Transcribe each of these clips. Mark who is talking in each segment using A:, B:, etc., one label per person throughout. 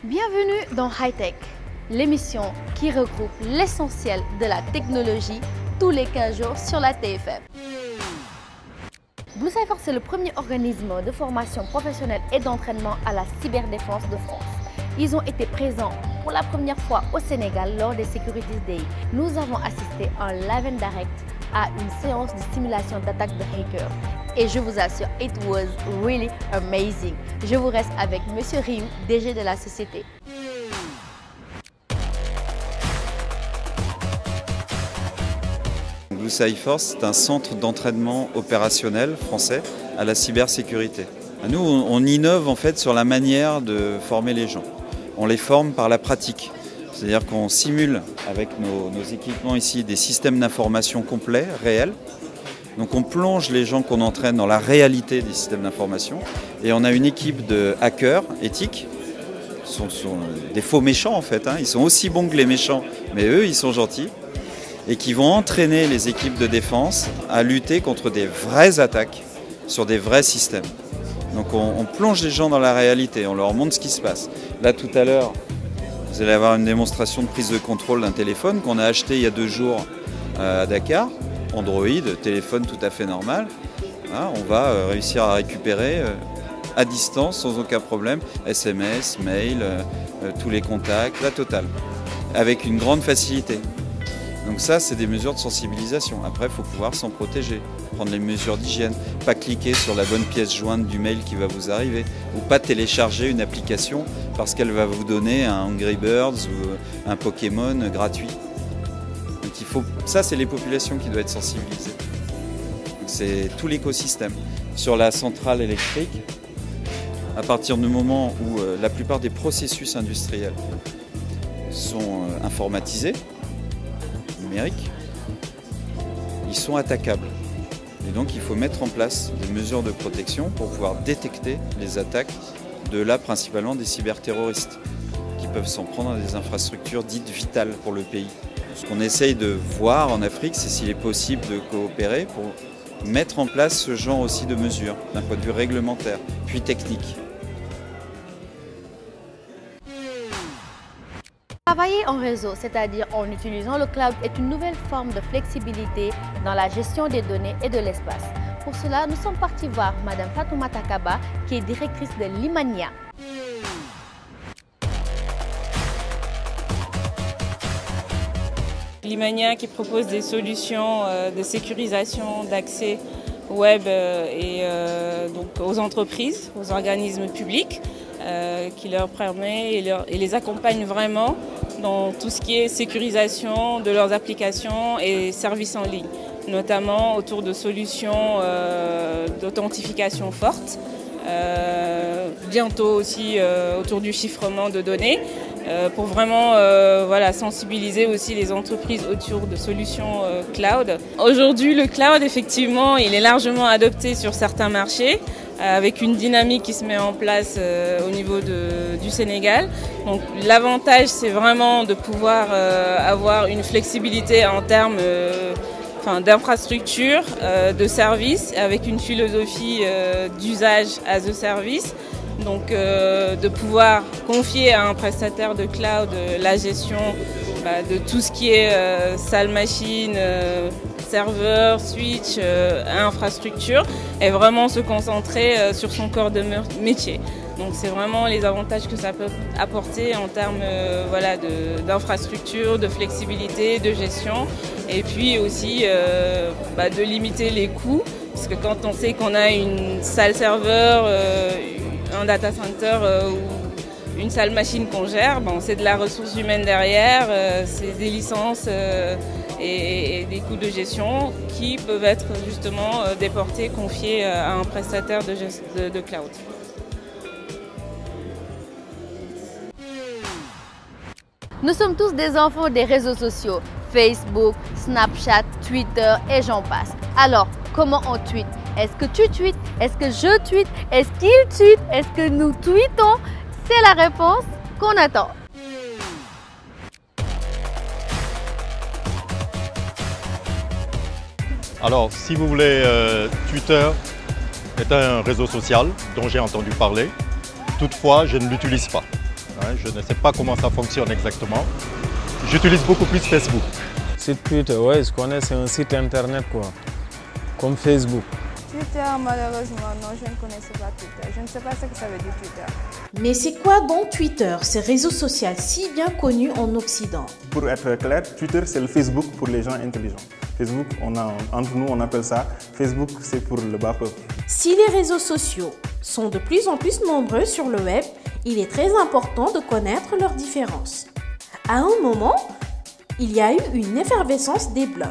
A: Bienvenue dans High Tech, l'émission qui regroupe l'essentiel de la technologie tous les 15 jours sur la TFM. Blue Cypher, c'est le premier organisme de formation professionnelle et d'entraînement à la cyberdéfense de France. Ils ont été présents pour la première fois au Sénégal lors des Security Days. Nous avons assisté en live and direct à une séance de simulation d'attaque de hackers. Et je vous assure, it was really amazing. Je vous reste avec Monsieur Ryu, DG de la société.
B: Blue Cypher, c'est un centre d'entraînement opérationnel français à la cybersécurité. Nous, on innove en fait sur la manière de former les gens. On les forme par la pratique. C'est-à-dire qu'on simule avec nos équipements ici des systèmes d'information complets, réels. Donc on plonge les gens qu'on entraîne dans la réalité des systèmes d'information. Et on a une équipe de hackers éthiques. Ce sont des faux méchants en fait. Ils sont aussi bons que les méchants, mais eux, ils sont gentils. Et qui vont entraîner les équipes de défense à lutter contre des vraies attaques sur des vrais systèmes. Donc on plonge les gens dans la réalité, on leur montre ce qui se passe. Là tout à l'heure, vous allez avoir une démonstration de prise de contrôle d'un téléphone qu'on a acheté il y a 2 jours à Dakar. Android, téléphone tout à fait normal. On va réussir à récupérer à distance sans aucun problème SMS, mail, tous les contacts, la totale, avec une grande facilité. Donc ça, c'est des mesures de sensibilisation. Après, il faut pouvoir s'en protéger, prendre les mesures d'hygiène, pas cliquer sur la bonne pièce jointe du mail qui va vous arriver, ou pas télécharger une application parce qu'elle va vous donner un Angry Birds ou un Pokémon gratuit. Donc ça, c'est les populations qui doivent être sensibilisées. C'est tout l'écosystème. Sur la centrale électrique, à partir du moment où la plupart des processus industriels sont informatisés, numériques, ils sont attaquables. Et donc il faut mettre en place des mesures de protection pour pouvoir détecter les attaques de là principalement des cyberterroristes qui peuvent s'en prendre à des infrastructures dites vitales pour le pays. Ce qu'on essaye de voir en Afrique, c'est s'il est possible de coopérer pour mettre en place ce genre aussi de mesures d'un point de vue réglementaire, puis technique.
A: Travailler en réseau, c'est-à-dire en utilisant le cloud, est une nouvelle forme de flexibilité dans la gestion des données et de l'espace. Pour cela, nous sommes partis voir Madame Fatoumata Kaba, qui est directrice de Limania.
C: Limania qui propose des solutions de sécurisation d'accès web donc aux entreprises, aux organismes publics, qui leur permet et les accompagne vraiment dans tout ce qui est sécurisation de leurs applications et services en ligne, notamment autour de solutions d'authentification forte, bientôt aussi autour du chiffrement de données, pour vraiment sensibiliser aussi les entreprises autour de solutions cloud. Aujourd'hui, le cloud, effectivement, il est largement adopté sur certains marchés, avec une dynamique qui se met en place au niveau du Sénégal. Donc l'avantage, c'est vraiment de pouvoir avoir une flexibilité en termes d'infrastructure, de services, avec une philosophie d'usage as a service. Donc de pouvoir confier à un prestataire de cloud la gestion de tout ce qui est salle machine, serveur, switch, infrastructure, et vraiment se concentrer sur son corps de métier. Donc c'est vraiment les avantages que ça peut apporter en termes d'infrastructure, de flexibilité, de gestion, et puis aussi de limiter les coûts, parce que quand on sait qu'on a une salle serveur, un data center ou une salle machine qu'on gère, c'est de la ressource humaine derrière, c'est des licences et des coûts de gestion qui peuvent être justement déportés, confiés à un prestataire de cloud.
A: Nous sommes tous des enfants des réseaux sociaux, Facebook, Snapchat, Twitter et j'en passe. Alors, comment on tweet? Est-ce que tu tweets? Est-ce que je tweete? Est-ce qu'il tweete? Est-ce que nous tweetons? C'est la réponse qu'on attend.
D: Alors, si vous voulez, Twitter est un réseau social dont j'ai entendu parler. Toutefois, je ne l'utilise pas. Je ne sais pas comment ça fonctionne exactement. J'utilise beaucoup plus Facebook.
E: Site Twitter, ouais, je connais, c'est un site internet quoi, comme Facebook.
F: Twitter, malheureusement, non, je ne connaissais pas Twitter. Je ne sais pas ce que ça veut dire Twitter.
G: Mais c'est quoi donc Twitter, ce réseau social si bien connu en Occident?
H: Pour être clair, Twitter, c'est le Facebook pour les gens intelligents. Facebook, entre nous, on appelle ça Facebook, c'est pour le bas peuple.
G: Si les réseaux sociaux sont de plus en plus nombreux sur le web, il est très important de connaître leurs différences. À un moment, il y a eu une effervescence des blogs.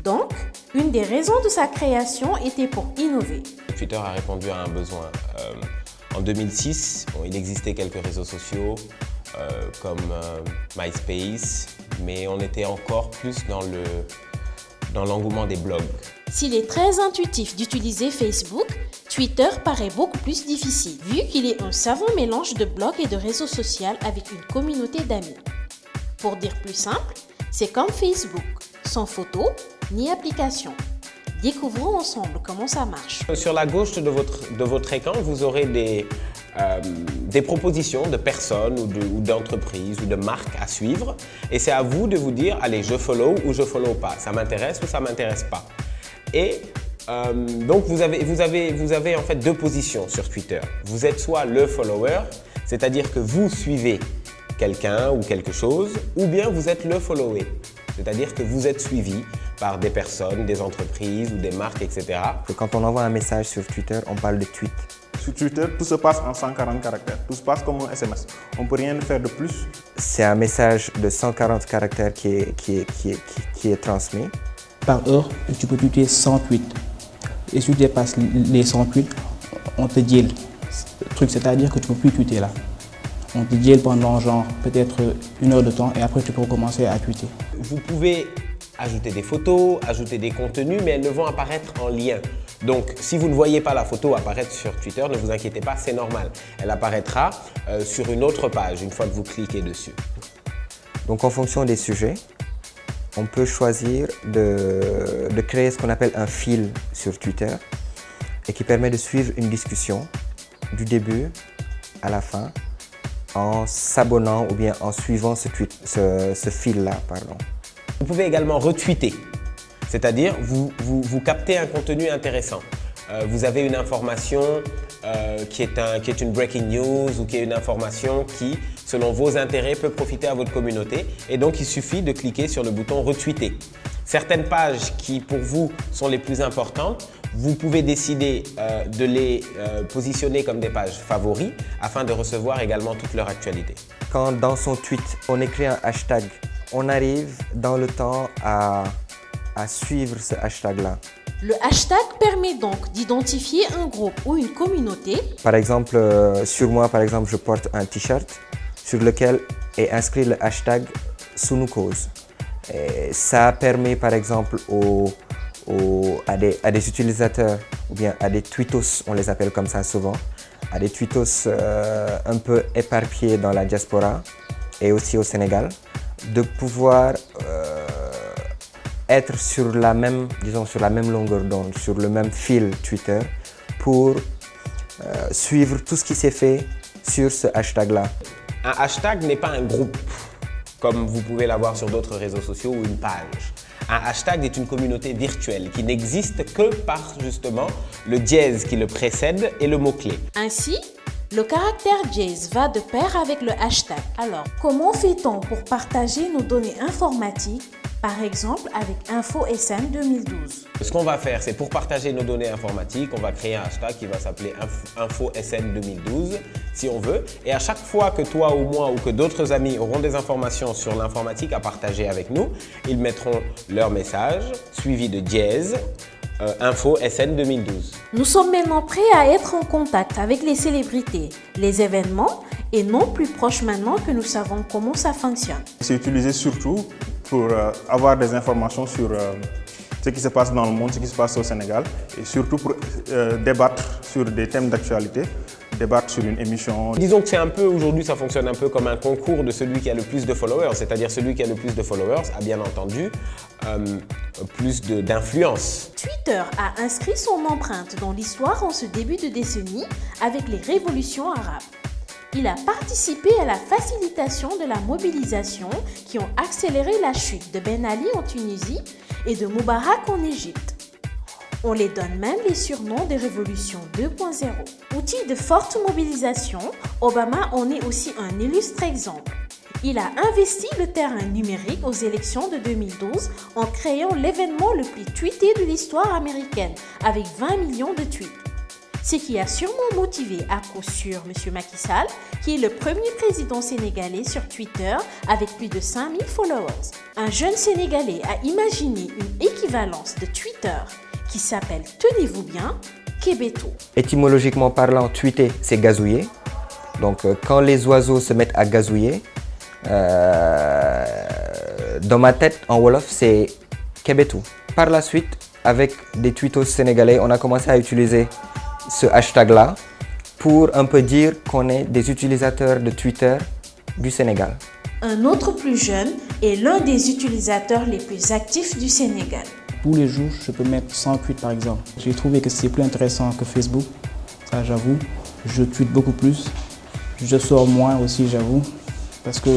G: Donc, une des raisons de sa création était pour innover.
I: Twitter a répondu à un besoin. En 2006, il existait quelques réseaux sociaux comme MySpace, mais on était encore plus dans l'engouement des blogs.
G: S'il est très intuitif d'utiliser Facebook, Twitter paraît beaucoup plus difficile, vu qu'il est un savant mélange de blogs et de réseaux sociaux avec une communauté d'amis. Pour dire plus simple, c'est comme Facebook, sans photo ni application. Découvrons ensemble comment ça marche.
I: Sur la gauche de votre écran, vous aurez des propositions de personnes ou d'entreprises ou de marques à suivre. Et c'est à vous de vous dire, allez, je follow ou je follow pas. Ça m'intéresse ou ça m'intéresse pas. Et donc vous avez en fait deux positions sur Twitter. Vous êtes soit le follower, c'est-à-dire que vous suivez quelqu'un ou quelque chose, ou bien vous êtes le followé, c'est-à-dire que vous êtes suivi par des personnes, des entreprises ou des marques, etc.
J: Quand on envoie un message sur Twitter, on parle de tweet.
H: Sur Twitter, tout se passe en 140 caractères. Tout se passe comme un SMS. On ne peut rien faire de plus.
J: C'est un message de 140 caractères qui est transmis.
K: Par heure, tu peux tweeter 100 tweets. Et si tu dépasses les 100 tweets, on te jail. Le truc, c'est-à-dire que tu ne peux plus tweeter là. On te jail pendant genre peut-être 1 heure de temps et après tu peux recommencer à tweeter.
I: Vous pouvez ajouter des photos, ajouter des contenus, mais elles ne vont apparaître en lien. Donc, si vous ne voyez pas la photo apparaître sur Twitter, ne vous inquiétez pas, c'est normal. Elle apparaîtra sur une autre page une fois que vous cliquez dessus.
J: Donc, en fonction des sujets, on peut choisir de créer ce qu'on appelle un fil sur Twitter et qui permet de suivre une discussion du début à la fin en s'abonnant ou bien en suivant ce fil-là.
I: Vous pouvez également retweeter, c'est-à-dire vous captez un contenu intéressant. Vous avez une information qui est une breaking news ou qui est une information qui, selon vos intérêts, peut profiter à votre communauté. Et donc, il suffit de cliquer sur le bouton « Retweeter ». Certaines pages qui, pour vous, sont les plus importantes, vous pouvez décider de les positionner comme des pages favoris afin de recevoir également toute leur actualité.
J: Quand dans son tweet, on écrit un hashtag, on arrive dans le temps à suivre ce hashtag-là.
G: Le hashtag permet donc d'identifier un groupe ou une communauté.
J: Par exemple, sur moi, je porte un t-shirt sur lequel est inscrit le hashtag Sunukause. Et ça permet par exemple à des utilisateurs ou bien à des tweetos, on les appelle comme ça souvent, à des tweetos un peu éparpillés dans la diaspora et aussi au Sénégal, de pouvoir être sur la même longueur d'onde, sur le même fil Twitter pour suivre tout ce qui s'est fait sur ce hashtag-là.
I: Un hashtag n'est pas un groupe, comme vous pouvez l'avoir sur d'autres réseaux sociaux ou une page. Un hashtag est une communauté virtuelle qui n'existe que par justement le dièse qui le précède et le mot-clé.
G: Ainsi, le caractère dièse va de pair avec le hashtag. Alors, comment fait-on pour partager nos données informatiques, par exemple avec InfoSN 2012?
I: Ce qu'on va faire, c'est pour partager nos données informatiques, on va créer un hashtag qui va s'appeler InfoSN 2012, si on veut. Et à chaque fois que toi ou moi ou que d'autres amis auront des informations sur l'informatique à partager avec nous, ils mettront leur message suivi de dièse. InfoSN 2012.
G: Nous sommes maintenant prêts à être en contact avec les célébrités, les événements et non plus proches maintenant que nous savons comment ça fonctionne.
H: C'est utilisé surtout pour avoir des informations sur ce qui se passe dans le monde, ce qui se passe au Sénégal et surtout pour débattre sur des thèmes d'actualité, débattre sur une émission.
I: Disons que c'est un peu, aujourd'hui ça fonctionne un peu comme un concours de celui qui a le plus de followers, c'est-à-dire celui qui a le plus de followers a bien entendu plus d'influence.
G: Twitter a inscrit son empreinte dans l'histoire en ce début de décennie avec les révolutions arabes. Il a participé à la facilitation de la mobilisation qui ont accéléré la chute de Ben Ali en Tunisie et de Moubarak en Égypte. On les donne même les surnoms de Révolution 2.0. Outil de forte mobilisation, Obama en est aussi un illustre exemple. Il a investi le terrain numérique aux élections de 2012 en créant l'événement le plus tweeté de l'histoire américaine avec 20 millions de tweets. Ce qui a sûrement motivé à coup sûr M. Macky Sall, qui est le premier président sénégalais sur Twitter avec plus de 5000 followers. Un jeune Sénégalais a imaginé une équivalence de Twitter qui s'appelle, tenez-vous bien, Kébeto.
J: Étymologiquement parlant, tweeter, c'est gazouiller. Donc quand les oiseaux se mettent à gazouiller, dans ma tête, en Wolof, c'est Kébeto. Par la suite, avec des tweetos sénégalais, on a commencé à utiliser ce hashtag-là pour un peu dire qu'on est des utilisateurs de Twitter du Sénégal.
G: Un autre plus jeune est l'un des utilisateurs les plus actifs du Sénégal.
K: Tous les jours, je peux mettre 100 tweets par exemple. J'ai trouvé que c'est plus intéressant que Facebook, ça j'avoue. Je tweete beaucoup plus. Je sors moins aussi, j'avoue, parce que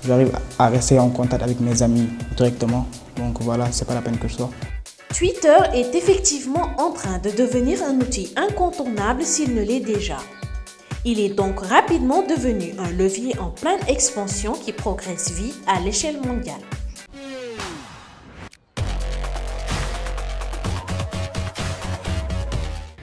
K: j'arrive à rester en contact avec mes amis directement. Donc voilà, c'est pas la peine que je sors.
G: Twitter est effectivement en train de devenir un outil incontournable s'il ne l'est déjà. Il est donc rapidement devenu un levier en pleine expansion qui progresse vite à l'échelle mondiale.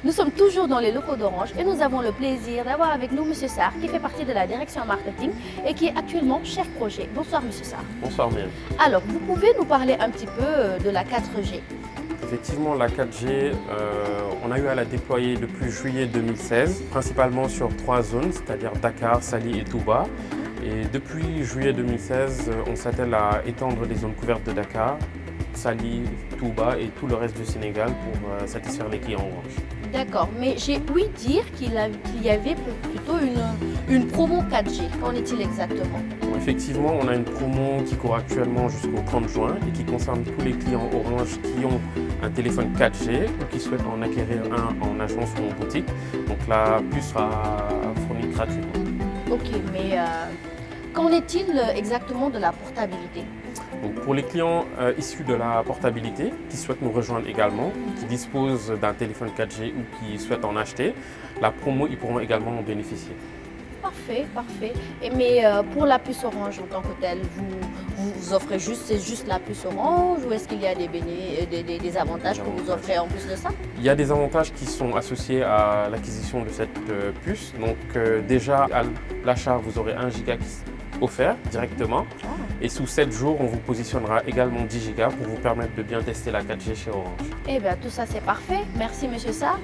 A: Nous sommes toujours dans les locaux d'Orange et nous avons le plaisir d'avoir avec nous M. Sarr qui fait partie de la direction marketing et qui est actuellement chef projet. Bonsoir M. Sarr.
L: Bonsoir Myriam.
A: Alors, vous pouvez nous parler un petit peu de la 4G?
L: Effectivement, la 4G, on a eu à la déployer depuis juillet 2016, principalement sur 3 zones, c'est-à-dire Dakar, Saly et Touba. Et depuis juillet 2016, on s'attelle à étendre les zones couvertes de Dakar, Saly, Touba et tout le reste du Sénégal pour satisfaire les clients Orange.
A: D'accord, mais j'ai ouï dire qu'il y avait plutôt une promo 4G. Qu'en est-il exactement?
L: Effectivement, on a une promo qui court actuellement jusqu'au 30 juin et qui concerne tous les clients Orange qui ont un téléphone 4G ou qui souhaitent en acquérir un en agence ou en boutique. Donc la puce sera fournie gratuitement.
A: Ok, mais qu'en est-il exactement de la portabilité?
L: Donc pour les clients issus de la portabilité, qui souhaitent nous rejoindre également, qui disposent d'un téléphone 4G ou qui souhaitent en acheter, la promo, ils pourront également en bénéficier.
A: Parfait, parfait. Mais pour la puce Orange en tant que telle, vous offrez juste la puce Orange ou est-ce qu'il y a des avantages que vous offrez en plus de ça?
L: Il y a des avantages qui sont associés à l'acquisition de cette puce. Donc déjà, à l'achat, vous aurez 1 giga offert directement. Et sous 7 jours, on vous positionnera également 10 gigas pour vous permettre de bien tester la 4G chez Orange.
A: Eh bien, tout ça, c'est parfait. Merci, monsieur Sarr.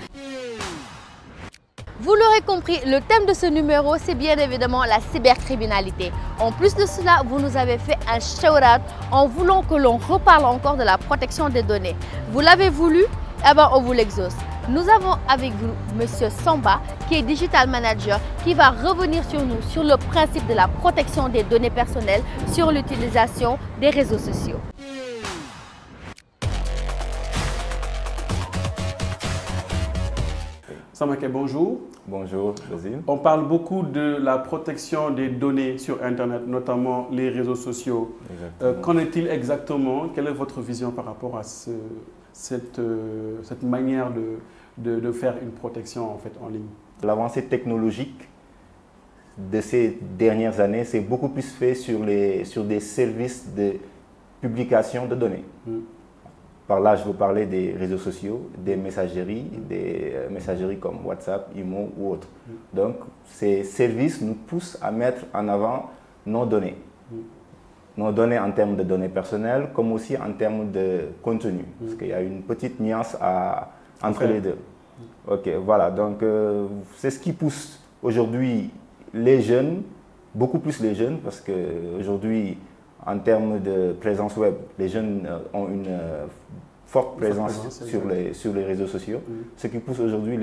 A: Vous l'aurez compris, le thème de ce numéro, c'est bien évidemment la cybercriminalité. En plus de cela, vous nous avez fait un shout-out en voulant que l'on reparle encore de la protection des données. Vous l'avez voulu? Eh bien, on vous l'exauce. Nous avons avec vous Monsieur Samba, qui est Digital Manager, qui va revenir sur le principe de la protection des données personnelles sur l'utilisation des réseaux sociaux.
M: Samake, bonjour.
N: Bonjour, Basile.
M: On parle beaucoup de la protection des données sur Internet, notamment les réseaux sociaux. Qu'en est-il exactement? Quelle est votre vision par rapport à cette manière de faire une protection en fait en ligne?
N: L'avancée technologique de ces dernières années, c'est beaucoup plus fait sur des services de publication de données. Par là, je veux parler des réseaux sociaux, des messageries comme WhatsApp, Imo ou autres. Donc, ces services nous poussent à mettre en avant nos données. Nos données en termes de données personnelles, comme aussi en termes de contenu. Parce qu'il y a une petite nuance entre les deux. Ok, voilà. Donc, c'est ce qui pousse aujourd'hui les jeunes, beaucoup plus les jeunes, parce qu'aujourd'hui, en termes de présence web, les jeunes ont une forte présence sur les réseaux sociaux, ce qui pousse aujourd'hui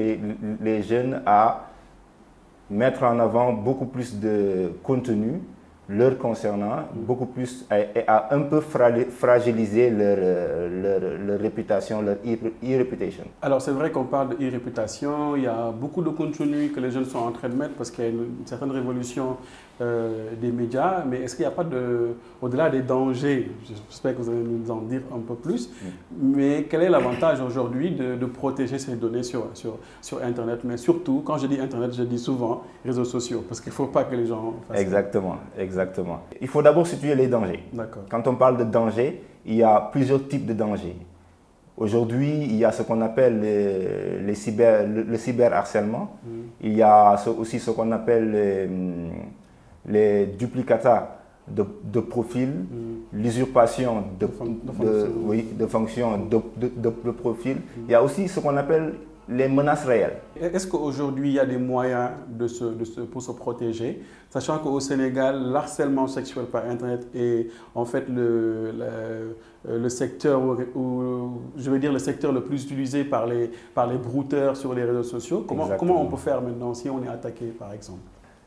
N: les jeunes à mettre en avant beaucoup plus de contenu leur concernant, beaucoup plus, et a un peu fragilisé leur réputation, leur e-reputation.
M: Alors c'est vrai qu'on parle de e-réputation, il y a beaucoup de contenu que les jeunes sont en train de mettre parce qu'il y a une certaine révolution des médias, mais est-ce qu'il n'y a pas au-delà des dangers, j'espère que vous allez nous en dire un peu plus, mais quel est l'avantage aujourd'hui de protéger ces données sur Internet, mais surtout, quand je dis Internet, je dis souvent réseaux sociaux, parce qu'il ne faut pas que les gens fassent
N: Exactement. Il faut d'abord situer les dangers. Quand on parle de danger, il y a plusieurs types de dangers. Aujourd'hui, il y a ce qu'on appelle le cyberharcèlement. Il y a aussi ce qu'on appelle les duplicata de profil, l'usurpation de fonctions de profil. Il y a aussi ce qu'on appelle les menaces réelles.
M: Est-ce qu'aujourd'hui, il y a des moyens pour se protéger, sachant qu'au Sénégal, l'harcèlement sexuel par Internet est en fait le secteur, je veux dire le secteur le plus utilisé par les brouteurs sur les réseaux sociaux. Comment on peut faire maintenant si on est attaqué, par exemple?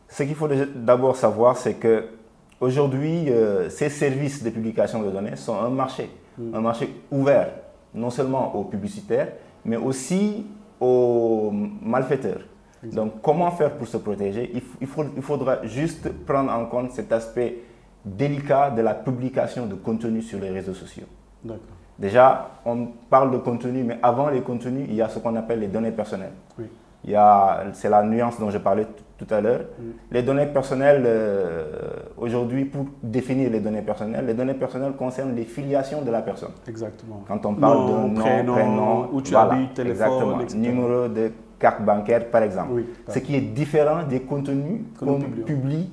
N: Ce qu'il faut d'abord savoir, c'est qu'aujourd'hui, ces services de publication de données sont un marché ouvert, non seulement aux publicitaires, mais aussi aux malfaiteurs. Donc, comment faire pour se protéger? Il faudra juste prendre en compte cet aspect délicat de la publication de contenu sur les réseaux sociaux. Déjà, on parle de contenu, mais avant les contenus, il y a ce qu'on appelle les données personnelles. C'est la nuance dont je parlais tout à l'heure. Les données personnelles, aujourd'hui, pour définir les données personnelles concernent les filiations de la personne.
M: Exactement.
N: Quand on parle de nom, prénom,
M: où tu habites, téléphone, etc.
N: Numéro de carte bancaire, par exemple. Ce qui est différent des contenus qu'on publie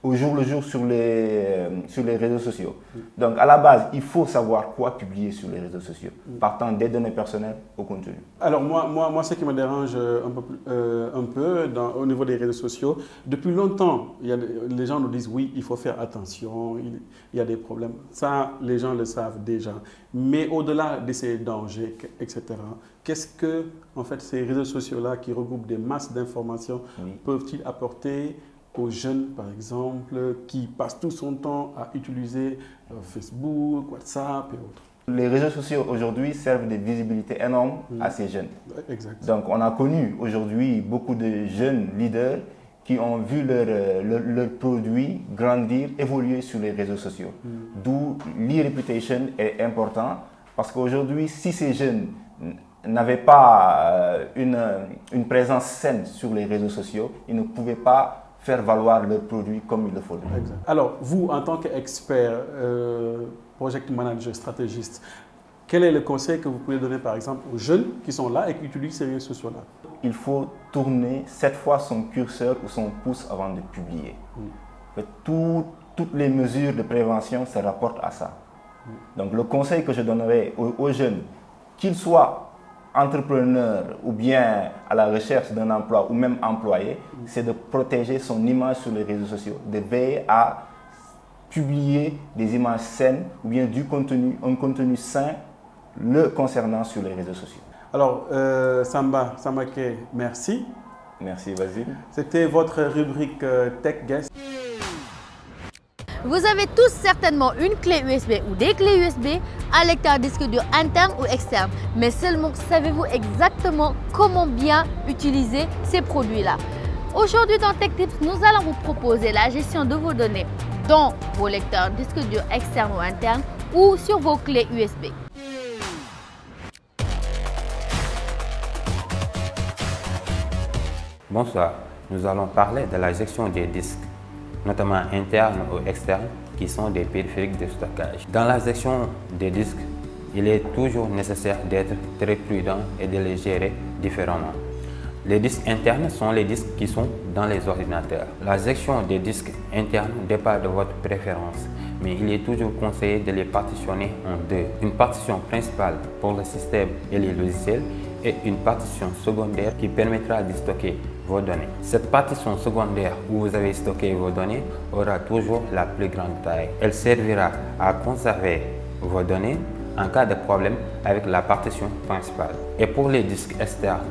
N: au jour le jour sur les réseaux sociaux. Donc, à la base, il faut savoir quoi publier sur les réseaux sociaux, partant des données personnelles au contenu.
M: Alors, moi ce qui me dérange un peu au niveau des réseaux sociaux, depuis longtemps, les gens nous disent oui, il faut faire attention, il y a des problèmes. Ça, les gens le savent déjà. Mais au-delà de ces dangers, etc., qu'est-ce que, en fait, ces réseaux sociaux-là qui regroupent des masses d'informations peuvent-ils apporter aux jeunes, par exemple, qui passent tout son temps à utiliser Facebook, WhatsApp et autres?
N: Les réseaux sociaux aujourd'hui servent de visibilité énorme à ces jeunes. Donc on a connu aujourd'hui beaucoup de jeunes leaders qui ont vu leurs produits grandir, évoluer sur les réseaux sociaux. D'où l'e-reputation est important, parce qu'aujourd'hui, si ces jeunes n'avaient pas une présence saine sur les réseaux sociaux, ils ne pouvaient pas faire valoir leurs produits comme il le faut.
M: Alors, vous, en tant qu'expert, project manager, stratégiste, quel est le conseil que vous pouvez donner, par exemple, aux jeunes qui sont là et qui utilisent ces réseaux sociaux-là?
N: Il faut tourner 7 fois son curseur ou son pouce avant de publier. Toutes les mesures de prévention se rapportent à ça. Donc, le conseil que je donnerais aux jeunes, qu'ils soient entrepreneur ou bien à la recherche d'un emploi ou même employé, c'est de protéger son image sur les réseaux sociaux, de veiller à publier des images saines ou bien un contenu sain le concernant sur les réseaux sociaux.
M: Alors, Sambake, merci.
N: Merci, vas-y.
M: C'était votre rubrique Tech Guest.
A: Vous avez tous certainement une clé USB ou des clés USB, un lecteur disque dur interne ou externe. Mais seulement savez-vous exactement comment bien utiliser ces produits-là? Aujourd'hui dans Tech Tips, nous allons vous proposer la gestion de vos données dans vos lecteurs disque dur externes ou internes ou sur vos clés USB.
O: Bonsoir, nous allons parler de la gestion des disques, notamment internes ou externes, qui sont des périphériques de stockage. Dans la gestion des disques, il est toujours nécessaire d'être très prudent et de les gérer différemment. Les disques internes sont les disques qui sont dans les ordinateurs. La gestion des disques internes dépend de votre préférence, mais il est toujours conseillé de les partitionner en deux. Une partition principale pour le système et les logiciels et une partition secondaire qui permettra de stocker vos données. Cette partition secondaire où vous avez stocké vos données aura toujours la plus grande taille. Elle servira à conserver vos données en cas de problème avec la partition principale. Et pour les disques externes,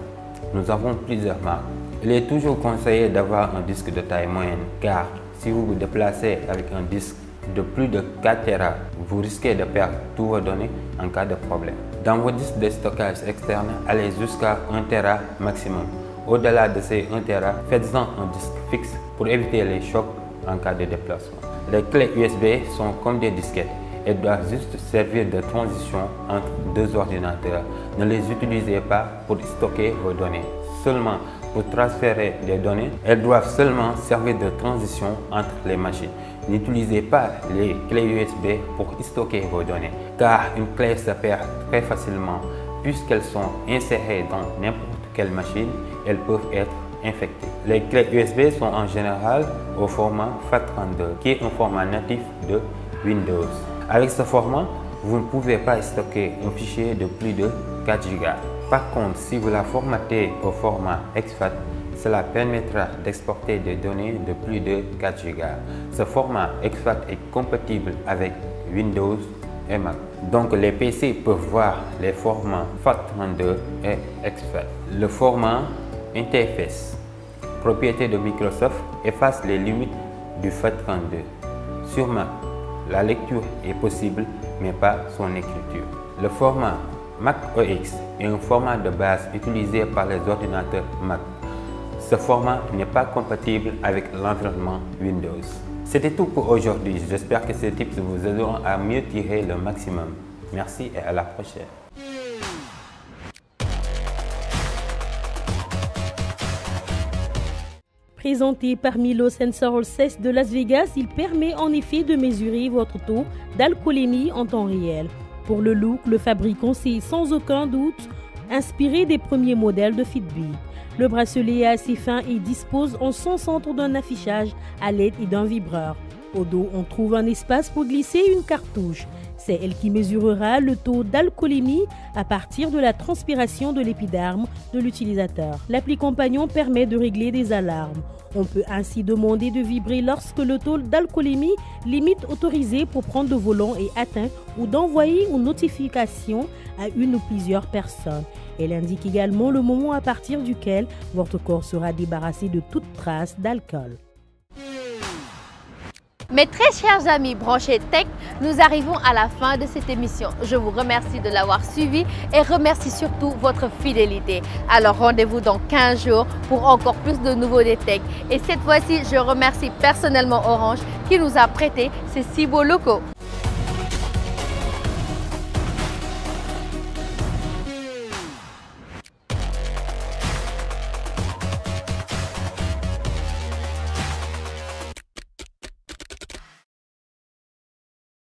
O: nous avons plusieurs marques. Il est toujours conseillé d'avoir un disque de taille moyenne car Si vous vous déplacez avec un disque de plus de 4 Tera, vous risquez de perdre tous vos données en cas de problème. Dans vos disques de stockage externe, allez jusqu'à 1 Tera maximum. Au-delà de ces 1 Tera, faites-en un disque fixe pour éviter les chocs en cas de déplacement. Les clés USB sont comme des disquettes et doivent juste servir de transition entre deux ordinateurs. Ne les utilisez pas pour stocker vos données, seulement pour transférer des données. Elles doivent seulement servir de transition entre les machines. N'utilisez pas les clés USB pour stocker vos données, car une clé se perd très facilement. Puisqu'elles sont insérées dans n'importe quelle machine, elles peuvent être infectées. Les clés USB sont en général au format FAT32, qui est un format natif de Windows. Avec ce format, vous ne pouvez pas stocker un fichier de plus de 4 Go. Par contre, si vous la formatez au format exFAT, cela permettra d'exporter des données de plus de 4 Go. Ce format exFAT est compatible avec Windows et Mac. Donc les PC peuvent voir les formats FAT32 et exFAT. Le format Interface, propriété de Microsoft, efface les limites du FAT32. Sur Mac, la lecture est possible, mais pas son écriture. Le format Mac OS est un format de base utilisé par les ordinateurs Mac. Ce format n'est pas compatible avec l'environnement Windows. C'était tout pour aujourd'hui. J'espère que ces tips vous aideront à mieux tirer le maximum. Merci et à la prochaine.
P: Présenté par Milo Sensor 16 de Las Vegas, il permet en effet de mesurer votre taux d'alcoolémie en temps réel. Pour le look, le fabricant s'est sans aucun doute inspiré des premiers modèles de Fitbit. Le bracelet est assez fin et dispose en son centre d'un affichage à l'aide et d'un vibreur. Au dos, on trouve un espace pour glisser une cartouche. C'est elle qui mesurera le taux d'alcoolémie à partir de la transpiration de l'épiderme de l'utilisateur. L'appli compagnon permet de régler des alarmes. On peut ainsi demander de vibrer lorsque le taux d'alcoolémie limite autorisé pour prendre le volant est atteint ou d'envoyer une notification à une ou plusieurs personnes. Elle indique également le moment à partir duquel votre corps sera débarrassé de toute trace d'alcool.
A: Mes très chers amis branchés tech, nous arrivons à la fin de cette émission. Je vous remercie de l'avoir suivi et remercie surtout votre fidélité. Alors rendez-vous dans 15 jours pour encore plus de nouveautés tech. Et cette fois-ci, je remercie personnellement Orange qui nous a prêté ces si beaux locaux.